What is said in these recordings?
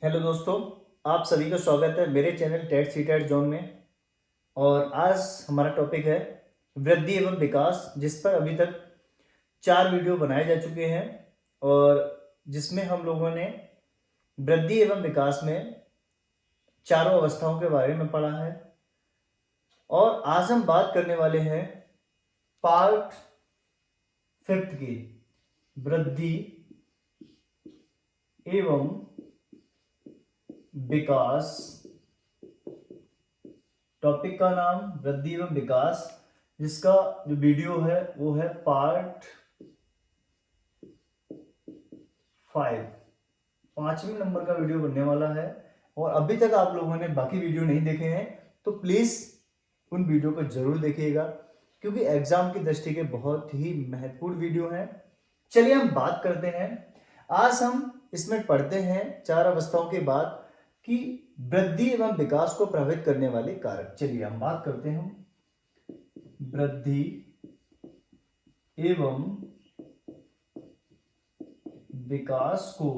Hello दोस्तों, आप सभी का स्वागत है मेरे channel TET CTET zone में। और आज हमारा टॉपिक है वृद्धि एवं विकास, जिस पर अभी तक 4 वीडियो बनाए जा चुके हैं और जिसमें हम लोगों ने वृद्धि एवं विकास में चारों अवस्थाओं के बारे में पढ़ा है। और आज हम बात करने वाले हैं पार्ट 5 की वृद्धि एवं विकास। टॉपिक का नाम वृद्धि एवं विकास, जिसका जो वीडियो है वो है पार्ट 5, 5वें नंबर का वीडियो बनने वाला है। और अभी तक आप लोगों ने बाकी वीडियो नहीं देखे हैं तो प्लीज उन वीडियो को जरूर देखिएगा, क्योंकि एग्जाम की दृष्टि के बहुत ही महत्वपूर्ण वीडियो हैं। चलिए हम बात करते हैं। आज हम इसमें पढ़ते हैं 4 अवस्थाओं के बाद कि वृद्धि एवं विकास को प्रभावित करने वाले कारक। चलिए हम बात करते हैं वृद्धि एवं विकास को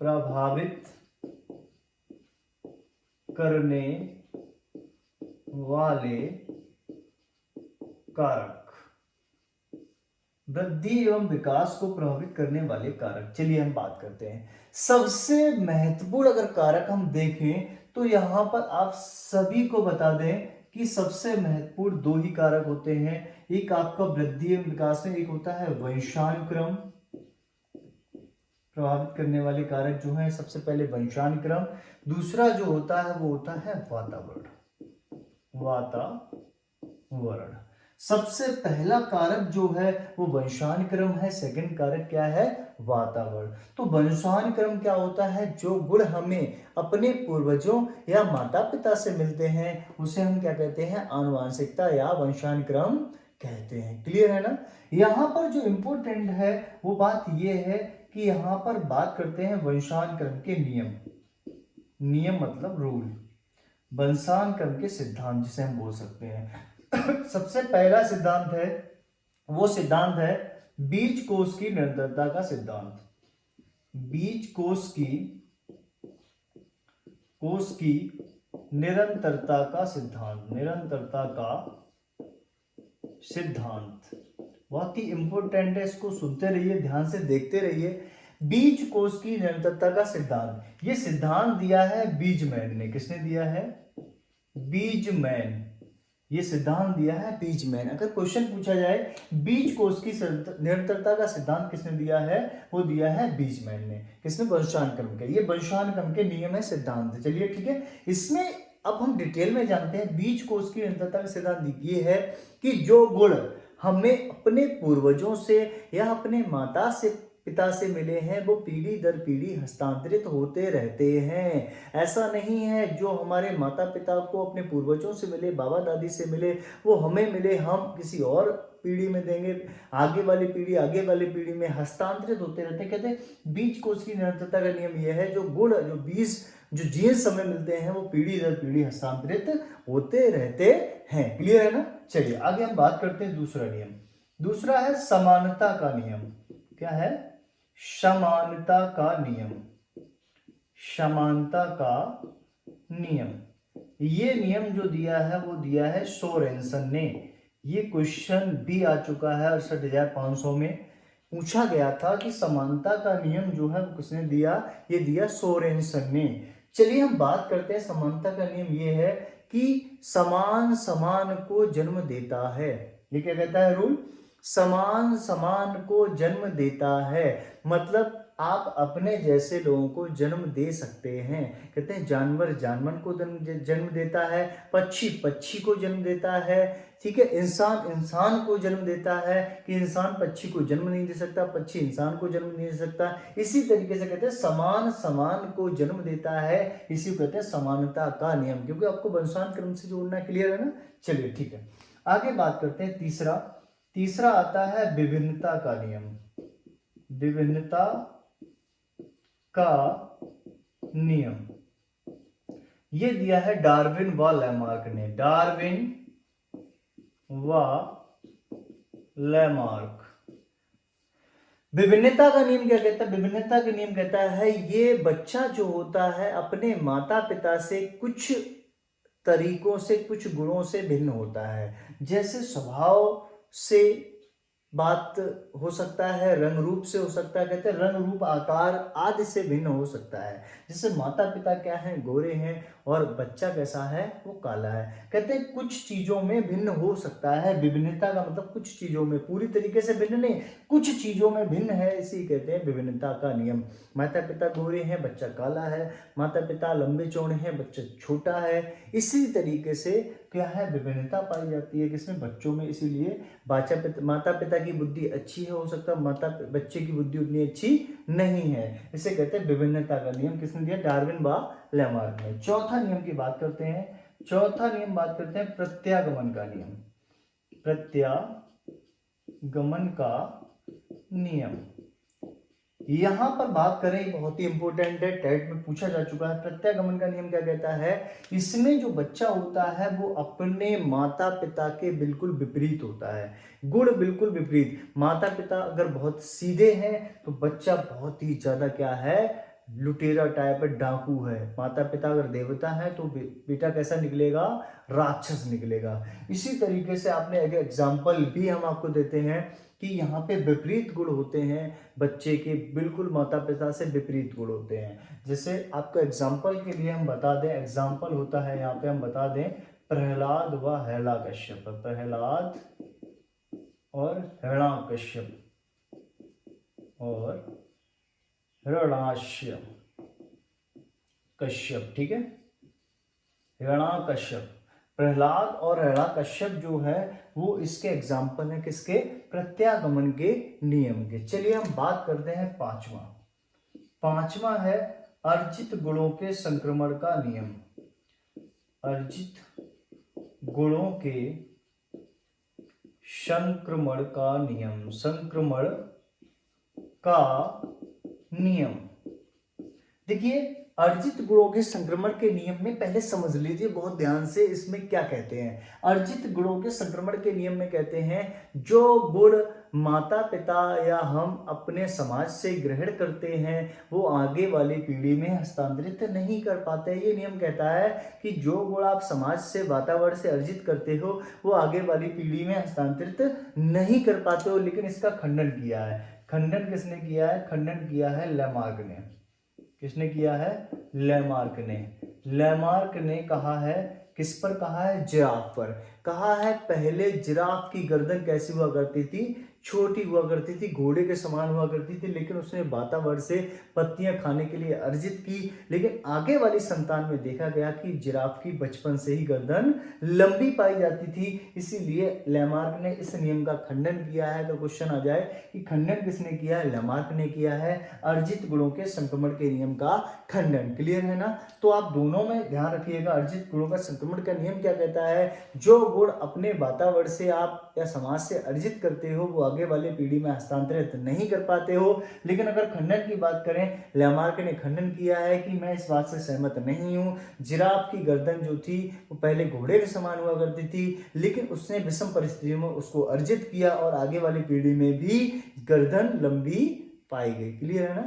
प्रभावित करने वाले कारक। वृद्धि एवं विकास को प्रभावित करने वाले कारक, चलिए हम बात करते हैं। सबसे महत्वपूर्ण अगर कारक हम देखें तो यहां पर आप सभी को बता दें कि सबसे महत्वपूर्ण 2 ही कारक होते हैं। एक आपका वृद्धि एवं विकास में एक होता है वंशानुक्रम। प्रभावित करने वाले कारक जो है सबसे पहले वंशानुक्रम, दूसरा जो होता है वो होता है वातावरण। सबसे पहला कारक जो है वो वंशानुक्रम है, सेकंड कारक क्या है? वातावरण। तो वंशानुक्रम क्या होता है? जो गुण हमें अपने पूर्वजों या माता पिता से मिलते हैं उसे हम क्या कहते हैं? आनुवांशिकता या वंशानुक्रम कहते हैं। क्लियर है ना? यहाँ पर जो इंपॉर्टेंट है वो बात ये है कि यहाँ पर बात करते हैं वंशानुक्रम के नियम। नियम मतलब रूल, वंशानुक्रम के सिद्धांत जिसे हम बोल सकते हैं। सबसे पहला सिद्धांत है वो सिद्धांत है बीज कोष की निरंतरता का सिद्धांत। बीज कोष की निरंतरता का सिद्धांत। निरंतरता का सिद्धांत बहुत ही इंपॉर्टेंट है, इसको सुनते रहिए, ध्यान से देखते रहिए। बीज कोष की निरंतरता का सिद्धांत, ये सिद्धांत दिया है बीजमैन ने। किसने दिया है? बीजमैन। ये सिद्धांत दिया है बीजमैन। अगर क्वेश्चन पूछा जाए बीज कोष की निरंतरता का सिद्धांत किसने दिया है, वो दिया है बीजमैन ने। किसने? वंशानुक्रम के। ये वंशानुक्रम के नियम है, सिद्धांत। चलिए ठीक है, इसमें अब हम डिटेल में जानते हैं। बीज कोष की निरंतरता का सिद्धांत ये है कि जो गुण हमें अपने पूर्वजों से या अपने माता से पिता से मिले हैं वो पीढ़ी दर पीढ़ी हस्तांतरित होते रहते हैं। ऐसा नहीं है जो हमारे माता पिता को अपने पूर्वजों से मिले, बाबा दादी से मिले, वो हमें मिले, हम किसी और पीढ़ी में देंगे, आगे वाली पीढ़ी में हस्तांतरित होते रहते हैं। कहते हैं बीज कोष की निरंतरता का नियम यह है जो गुण, जो बीज, जो जीन्स हमें मिलते हैं वो पीढ़ी दर पीढ़ी हस्तांतरित होते रहते हैं। क्लियर है ना? चलिए आगे हम बात करते हैं दूसरा नियम। दूसरा है समानता का नियम। क्या है? समानता का नियम। समानता का नियम, ये नियम जो दिया है वो दिया है सोरेनसन ने। ये क्वेश्चन भी आ चुका है 68,500 में। पूछा गया था कि समानता का नियम जो है वो किसने दिया? ये दिया सोरेनसन ने। चलिए हम बात करते हैं। समानता का नियम ये है कि समान समान को जन्म देता है। ये क्या कहता है रूल? समान समान को जन्म देता है। मतलब आप अपने जैसे लोगों को जन्म दे सकते हैं। कहते हैं जानवर जानवर को जन्म देता है, पक्षी पक्षी को जन्म देता है, ठीक है, इंसान इंसान को जन्म देता है। कि इंसान पक्षी को जन्म नहीं दे सकता, पक्षी इंसान को जन्म नहीं दे सकता। इसी तरीके से कहते हैं समान समान को जन्म देता है, इसी को कहते हैं समानता का नियम, क्योंकि आपको वंशानुक्रम से जोड़ना। क्लियर है ना? चलिए ठीक है, आगे बात करते हैं। तीसरा आता है विभिन्नता का नियम। विभिन्नता का नियम ये दिया है डार्विन व लैमार्क ने। डार्विन व लैमार्क। विभिन्नता का नियम क्या कहता है? विभिन्नता का नियम कहता है ये बच्चा जो होता है अपने माता पिता से कुछ तरीकों से, कुछ गुणों से भिन्न होता है। जैसे स्वभाव से बात हो सकता है, रंग रूप से हो सकता है, कहते हैं रंग रूप आकार आदि से भिन्न हो सकता है। जैसे माता पिता क्या हैं, गोरे हैं, और बच्चा कैसा है, वो काला है। कहते हैं कुछ चीजों में भिन्न हो सकता है। विभिन्नता का मतलब कुछ चीजों में, पूरी तरीके से भिन्न नहीं, कुछ चीजों में भिन्न है, इसी कहते हैं विभिन्नता का नियम। माता पिता गोरे हैं, बच्चा काला है, माता पिता लंबे चौड़े हैं, बच्चा छोटा है। इसी तरीके से क्या है, विभिन्नता पाई जाती है किसमें, बच्चों में। इसीलिए माता पिता की बुद्धि अच्छी है, हो सकता है बच्चे की बुद्धि उतनी अच्छी नहीं है। इसे कहते हैं विभिन्नता का नियम। किसने दिया? डार्विन व लेमार्क ने। चौथा नियम की बात करते हैं। चौथा नियम बात करते हैं प्रत्यागमन का नियम। प्रत्यागमन का नियम यहां पर बात करें, बहुत ही इंपॉर्टेंट है, टेट में पूछा जा चुका है। प्रत्यागमन का नियम क्या कहता है? इसमें जो बच्चा होता है वो अपने माता पिता के बिल्कुल विपरीत होता है, गुण बिल्कुल विपरीत। माता पिता अगर बहुत सीधे हैं तो बच्चा बहुत ही ज्यादा क्या है, लुटेरा टाइप है, डाकू है। माता पिता अगर देवता है तो बेटा कैसा निकलेगा, राक्षस निकलेगा। इसी तरीके से आपने एक एग्जाम्पल भी हम आपको देते हैं कि यहाँ पे विपरीत गुण होते हैं बच्चे के, बिल्कुल माता पिता से विपरीत गुण होते हैं। जैसे आपको एग्जाम्पल के लिए हम बता दें, एग्जाम्पल होता है यहाँ पे हम बता दें प्रहलाद व हिरण्यकश्यप। प्रहलाद और हिरण्यकश्यप और हिरण्याक्ष कश्यप, ठीक है। हिरण्याकश्यप, प्रहलाद और हिरण्याकश्यप जो है वो इसके एग्जाम्पल है, किसके? प्रत्यागमन के नियम के। चलिए हम बात करते हैं पांचवा है अर्जित गुणों के संक्रमण का नियम। अर्जित गुणों के संक्रमण का नियम। संक्रमण का नियम देखिए, अर्जित गुणों के संक्रमण के नियम में पहले समझ लीजिए बहुत ध्यान से, इसमें क्या कहते हैं। अर्जित गुणों के संक्रमण के नियम में कहते हैं जो गुण माता पिता या हम अपने समाज से ग्रहण करते हैं वो आगे वाली पीढ़ी में हस्तांतरित नहीं कर पाते। ये नियम कहता है कि जो गुण आप समाज से, वातावरण से अर्जित करते हो वो आगे वाली पीढ़ी में हस्तांतरित नहीं कर पाते हो। लेकिन इसका खंडन किया है। खंडन किसने किया है? खंडन किया है लेमार्क ने। किसने किया है? लेमार्क ने। लेमार्क ने कहा है, किस पर कहा है? जिराफ पर। कहा है पहले जिराफ की गर्दन कैसी हुआ करती थी? छोटी हुआ करती थी, घोड़े के समान हुआ करती थी। लेकिन उसने वातावरण से पत्तियां खाने के लिए अर्जित की। लेकिन आगे वाली संतान में देखा गया कि जिराफ की बचपन से ही गर्दन लंबी पाई जाती थी। इसीलिए लेमार्क ने इस नियम का खंडन किया है। तो क्वेश्चन आ जाए कि खंडन किसने किया है? लेमार्क ने किया है, अर्जित गुणों के संक्रमण के नियम का खंडन। क्लियर है ना? तो आप दोनों में ध्यान रखिएगा। अर्जित गुणों का संक्रमण का नियम क्या कहता है? जो गुण अपने वातावरण से आप या समाज से अर्जित करते हो वो आगे वाली पीढ़ी में हस्तांतरित नहीं कर पाते हो। लेकिन अगर खंडन की बात करें, लेमार्क ने खंडन किया है कि मैं इस बात से सहमत नहीं हूं। जिराफ की गर्दन जो थी वो पहले घोड़े के समान हुआ करती थी, लेकिन उसने विषम परिस्थितियों में उसको अर्जित किया और आगे वाली पीढ़ी में भी गर्दन लंबी पाई गई। क्लियर है ना?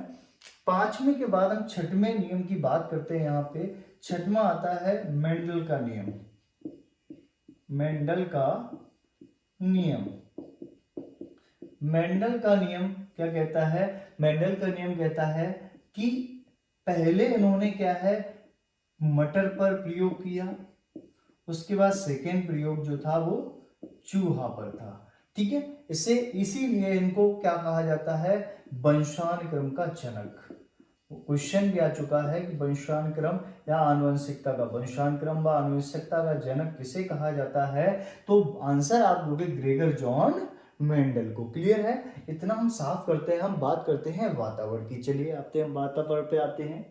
पांचवें के बाद हम छठवें नियम की बात करते हैं। यहाँ पे छठवां आता है मेंडल का नियम। मेंडल का नियम। मेंडल का नियम क्या कहता है? मेंडल का नियम कहता है कि पहले इन्होंने क्या है, मटर पर प्रयोग किया, उसके बाद सेकेंड प्रयोग जो था वो चूहा पर था। ठीक है, इसीलिए इनको क्या कहा जाता है? वंशानुक्रम का जनक। क्वेश्चन भी आ चुका है कि वंशानुक्रम या आनुवंशिकता का, वंशानुक्रम व आनुवंशिकता का जनक किसे कहा जाता है? तो आंसर आप दोगे ग्रेगर जॉन मेंडल को। क्लियर है? इतना हम साफ करते हैं। हम बात करते हैं वातावरण की। चलिए आते हैं वातावरण पे आते हैं।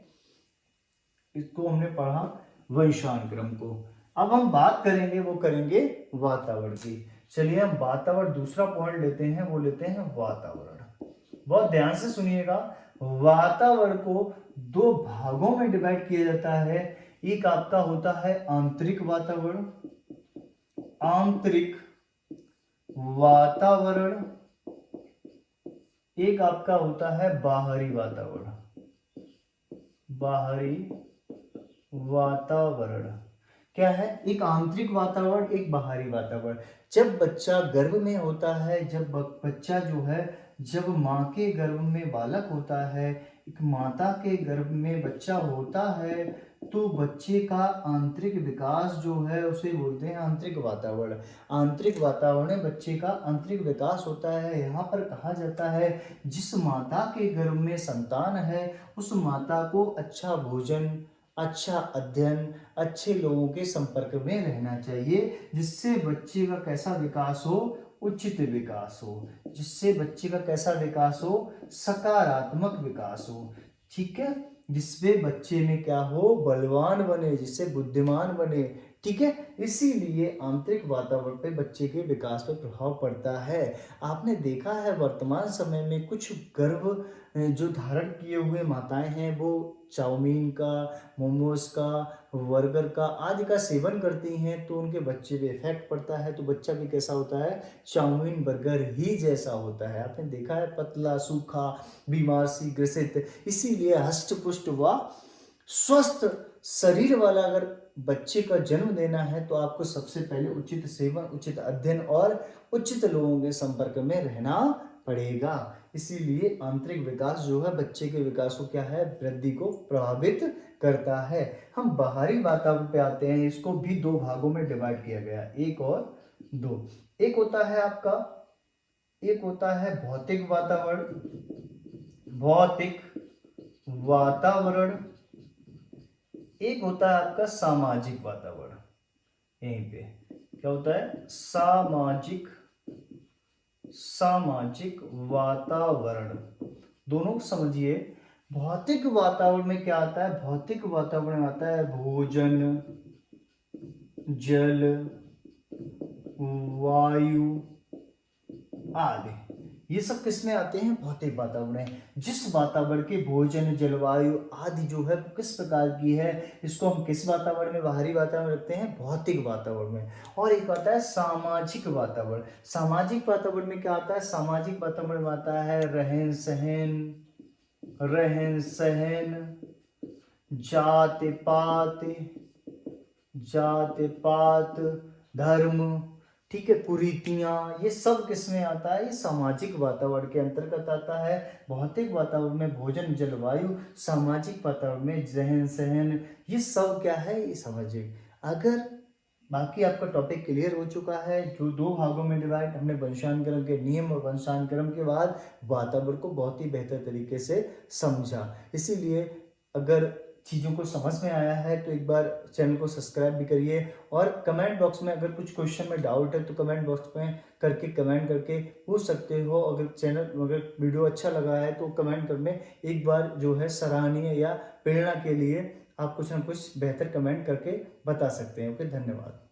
इसको हमने पढ़ा वंशानुक्रम को। अब हम बात करेंगे, वो करेंगे वातावरण की। चलिए हम वातावरण दूसरा पॉइंट लेते हैं, वो लेते हैं वातावरण। बहुत ध्यान से सुनिएगा। वातावरण को दो भागों में डिवाइड किया जाता है। एक आपका होता है आंतरिक वातावरण, आंतरिक वातावरण। एक आपका होता है बाहरी वातावरण, बाहरी वातावरण क्या है? एक आंतरिक वातावरण, एक बाहरी वातावरण। जब बच्चा गर्भ में होता है, जब बच्चा जो है, जब माँ के गर्भ में बालक होता है, एक माता के गर्भ में बच्चा होता है, तो बच्चे का आंतरिक विकास जो है उसे बोलते हैं आंतरिक वातावरण। आंतरिक वातावरण में बच्चे का आंतरिक विकास होता है। यहाँ पर कहा जाता है जिस माता के गर्भ में संतान है, उस माता को अच्छा भोजन, अच्छा अध्ययन, अच्छे लोगों के संपर्क में रहना चाहिए, जिससे बच्चे का कैसा विकास हो? उचित विकास हो। जिससे बच्चे का कैसा विकास हो? सकारात्मक विकास हो। ठीक है, जिससे बच्चे में क्या हो? बलवान बने, जिससे बुद्धिमान बने। ठीक है, इसीलिए आंतरिक वातावरण पे बच्चे के विकास पर प्रभाव पड़ता है। आपने देखा है वर्तमान समय में कुछ गर्भ जो धारण किए हुए माताएं हैं, वो चाउमीन का, मोमोज का, बर्गर का आदि का सेवन करती हैं, तो उनके बच्चे पे इफेक्ट पड़ता है। तो बच्चा भी कैसा होता है? चाउमीन बर्गर ही जैसा होता है। आपने देखा है, पतला, सूखा, बीमार सी ग्रसित। इसीलिए हष्ट पुष्ट व स्वस्थ शरीर वाला अगर बच्चे का जन्म देना है, तो आपको सबसे पहले उचित सेवन, उचित अध्ययन और उचित लोगों के संपर्क में रहना पड़ेगा। इसीलिए आंतरिक विकास जो है बच्चे के विकास को क्या है? वृद्धि को प्रभावित करता है। हम बाहरी वातावरण पे आते हैं। इसको भी दो भागों में डिवाइड किया गया, एक और दो। एक होता है आपका, एक होता है भौतिक वातावरण, भौतिक वातावरण। एक होता है आपका सामाजिक वातावरण। यहीं पे क्या होता है? सामाजिक, सामाजिक वातावरण। दोनों को समझिए। भौतिक वातावरण में क्या आता है? भौतिक वातावरण में आता है भोजन, जल, वायु आदि। ये सब किसमें आते हैं? भौतिक वातावरण है। जिस वातावरण के भोजन, जलवायु आदि जो है किस प्रकार की है, इसको हम किस वातावरण में? बाहरी वातावरण रखते हैं, भौतिक वातावरण में। और एक आता है सामाजिक वातावरण। सामाजिक वातावरण में क्या आता है? सामाजिक वातावरण में आता है रहन सहन, रहन सहन, जात पात, जात पात, धर्म, ठीक है, कुरीतियां, ये सब किसमें आता है? ये सामाजिक वातावरण के अंतर्गत आता है। भौतिक वातावरण में भोजन, जलवायु, सामाजिक वातावरण में रहन सहन, ये सब क्या है? ये सामाजिक। अगर बाकी आपका टॉपिक क्लियर हो चुका है, जो दो भागों में डिवाइड हमने वंशानुक्रम के नियम और वंशानुक्रम के बाद वातावरण को बहुत ही बेहतर तरीके से समझा। इसीलिए अगर चीज़ों को समझ में आया है तो एक बार चैनल को सब्सक्राइब भी करिए, और कमेंट बॉक्स में अगर कुछ क्वेश्चन में डाउट है तो कमेंट बॉक्स में करके कमेंट करके पूछ सकते हो। अगर वीडियो अच्छा लगा है तो कमेंट करने एक बार जो है सराहनीय या प्रेरणा के लिए आप कुछ ना कुछ बेहतर कमेंट करके बता सकते हैं। ओके, धन्यवाद।